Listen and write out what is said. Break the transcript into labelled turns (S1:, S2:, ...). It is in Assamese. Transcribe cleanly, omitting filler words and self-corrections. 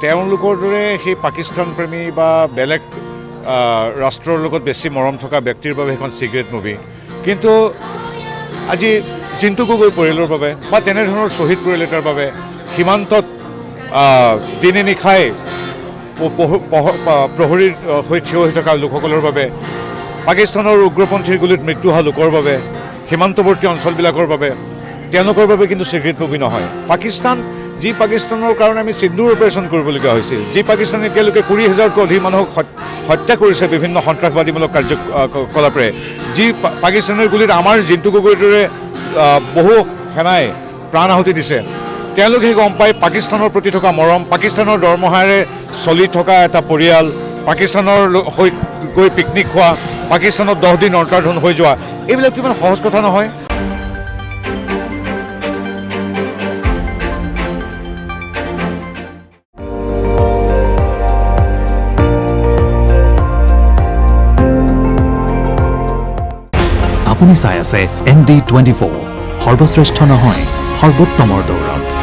S1: তেওঁলোকৰ দৰে সেই পাকিস্তান প্ৰেমী বা বেলেগ ৰাষ্ট্ৰৰ লগত বেছি মৰম থকা ব্যক্তিৰ বাবে এখন চিগাৰেট মুভি। কিন্তু আজি জিন্তু গগৈ পৰিয়ালৰ বাবে বা তেনেধৰণৰ শ্বহীদ পৰিয়াল এটাৰ বাবে সীমান্তত দিনে নিশাই প্ৰহৰীৰ হৈ থিয় হৈ থকা লোকসকলৰ বাবে, পাকিস্তানৰ উগ্ৰপন্থীৰ গুলীত মৃত্যু হোৱা লোকৰ বাবে, সীমান্তৱৰ্তী অঞ্চলবিলাকৰ বাবে, তেওঁলোকৰ বাবে কিন্তু চিগাৰেট মুভি নহয়। পাকিস্তানৰ কাৰণে আমি সিন্দুৰ অপাৰেশ্যন কৰিবলগীয়া হৈছিল, যি পাকিস্তানে এতিয়ালৈকে 20,000কৈ অধিক মানুহক হত্যা কৰিছে বিভিন্ন সন্ত্ৰাসবাদীমূলক কাৰ্যকলাপেৰে, যি পাকিস্তানৰ গুলীত আমাৰ জিন্তু গগৈৰ দৰে বহু সেনাই প্ৰাণ আহুতি দিছে। তেওঁলোকে গম পায় পাকিস্তানৰ প্ৰতি থকা মৰম, পাকিস্তানৰ দৰমহাৰে চলি থকা এটা পৰিয়াল, পাকিস্তানৰ হৈ গৈ পিকনিক খোৱা, পাকিস্তানত 10 দিন অন্তৰ্ধান হৈ যোৱা, এইবিলাকতো ইমান সহজ কথা নহয়।
S2: আপুনি চাই আছে ND24, সৰ্বশ্ৰেষ্ঠ নহয় সৰ্বোত্তমৰ দৌৰত।